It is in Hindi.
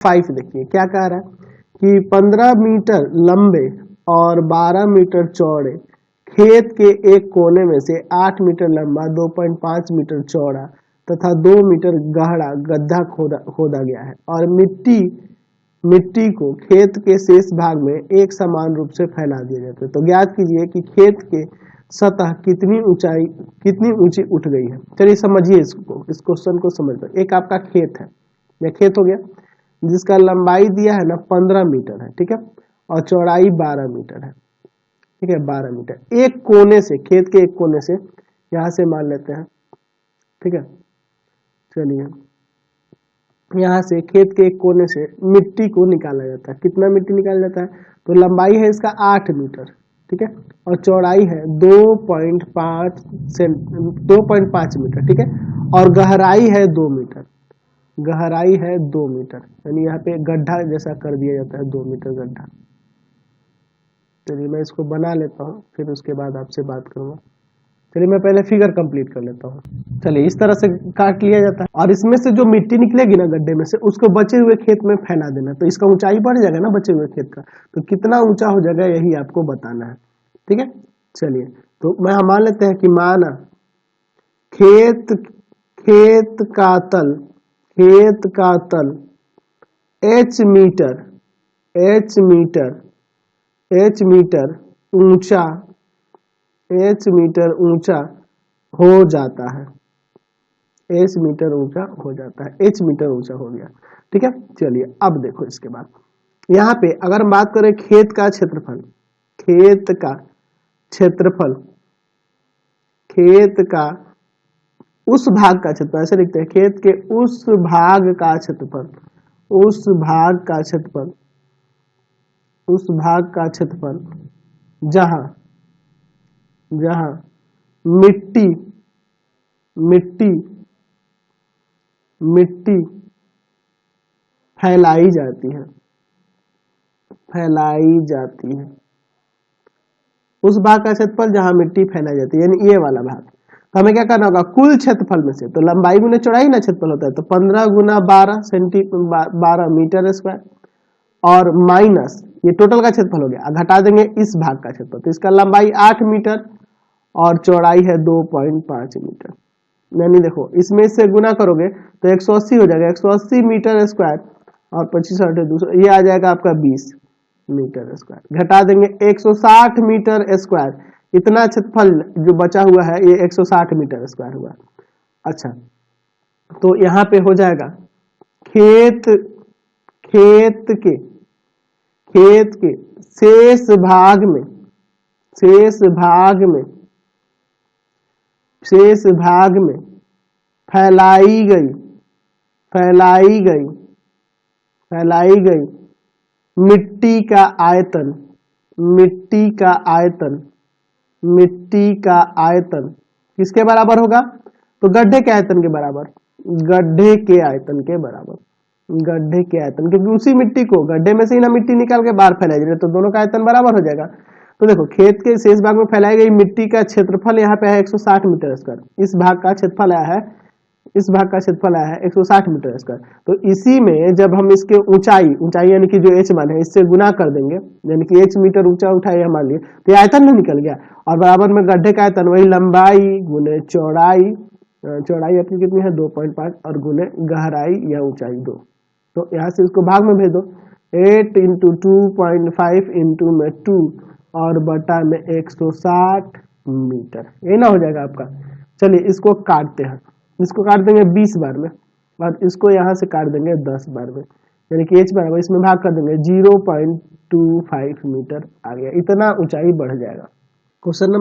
5 देखिए क्या कह रहा है कि 15 मीटर लंबे और 12 मीटर चौड़े खेत के एक कोने में से 8 मीटर लंबा 2.5 मीटर चौड़ा तथा 2 मीटर गहरा गड्ढा खोदा गया है और मिट्टी को खेत के शेष भाग में एक समान रूप से फैला दिया जाता है। तो ज्ञात कीजिए कि खेत के सतह कितनी ऊंची उठ गई है। चलिए समझिए इसको, इस क्वेश्चन को समझिए। एक आपका खेत है, यह खेत हो गया जिसका लंबाई दिया है ना 15 मीटर है, ठीक है, और चौड़ाई 12 मीटर है, ठीक है, 12 मीटर। एक कोने से, खेत के एक कोने से, यहां से मान लेते हैं, ठीक है, चलिए यहां से खेत के एक कोने से मिट्टी को निकाला जाता है। कितना मिट्टी निकाला जाता है? तो लंबाई है इसका 8 मीटर, ठीक है, और चौड़ाई है 2.5 मीटर, ठीक है, और गहराई है 2 मीटर, गहराई है 2 मीटर, यानी यहाँ पे गड्ढा जैसा कर दिया जाता है, 2 मीटर गड्ढा। चलिए मैं इसको बना लेता हूँ, फिर उसके बाद आपसे बात करूंगा। चलिए मैं पहले फिगर कंप्लीट कर लेता हूँ। चलिए इस तरह से काट लिया जाता है और इसमें से जो मिट्टी निकलेगी ना गड्ढे में से, उसको बचे हुए खेत में फैला देना। तो इसका ऊंचाई बढ़ जाएगा ना बचे हुए खेत का, तो कितना ऊंचा हो जाएगा यही आपको बताना है, ठीक है। चलिए तो मैं मान लेते हैं कि माना खेत का तल h मीटर ऊंचा हो जाता है, h मीटर ऊंचा हो जाता है, h मीटर ऊंचा हो गया, ठीक है। चलिए अब देखो इसके बाद यहाँ पे अगर हम बात करें खेत का क्षेत्रफल, खेत का उस भाग का क्षेत्रफल, ऐसे लिखते हैं, खेत के उस भाग का क्षेत्रफल जहां मिट्टी फैलाई जाती है, उस भाग का क्षेत्रफल जहां मिट्टी फैलाई जाती है, यानी ये वाला भाग। तो हमें क्या करना होगा? कुल क्षेत्रफल में से, तो लंबाई गुना चौड़ाई ना क्षेत्रफल होता है, तो 15 गुना 12 मीटर स्क्वायर और माइनस ये टोटल का क्षेत्रफल हो गया, घटा देंगे इस भाग का क्षेत्रफल। तो इसका लंबाई 8 मीटर और चौड़ाई है 2.5 मीटर, यानी देखो इसमें से गुना करोगे तो 180 हो जाएगा, 180 मीटर स्क्वायर और 25 200, ये आ जाएगा आपका 20 मीटर स्क्वायर। घटा देंगे 160 मीटर स्क्वायर, इतना क्षेत्रफल जो बचा हुआ है ये 160 मीटर स्क्वायर हुआ। अच्छा तो यहाँ पे हो जाएगा खेत के शेष भाग में फैलाई गई मिट्टी का आयतन किसके बराबर होगा? तो गड्ढे के आयतन के बराबर, क्योंकि उसी मिट्टी को गड्ढे में से ही ना मिट्टी निकाल के बाहर फैलाई जाए, तो दोनों का आयतन बराबर हो जाएगा। तो देखो खेत के शेष भाग में फैलाई गई मिट्टी का क्षेत्रफल यहाँ पे है 160 मीटर स्क्वायर, इस भाग का क्षेत्रफल आया है 160 मीटर स्क्वायर। तो इसी में जब हम इसके ऊंचाई यानी कि जो h मान है इससे गुना कर देंगे, यानी कि h मीटर ऊंचा उठाया मान लिए, तो ये आयतन ना निकल गया, और बराबर में गड्ढे का आयतन वही लंबाई गुने चौड़ाई अपनी कितनी है 2.5 और गुने गहराई या ऊंचाई 2। तो यहाँ से इसको भाग में भेज दो, 8 इंटू 2.5 इंटू में 2 और बटा में 160 मीटर, ये ना हो जाएगा आपका। चलिए इसको काटते हैं, इसको काट देंगे 20 बार में और इसको यहाँ से काट देंगे 10 बार में, यानी कि h बराबर इसमें भाग कर देंगे 0.25 मीटर आ गया, इतना ऊंचाई बढ़ जाएगा। क्वेश्चन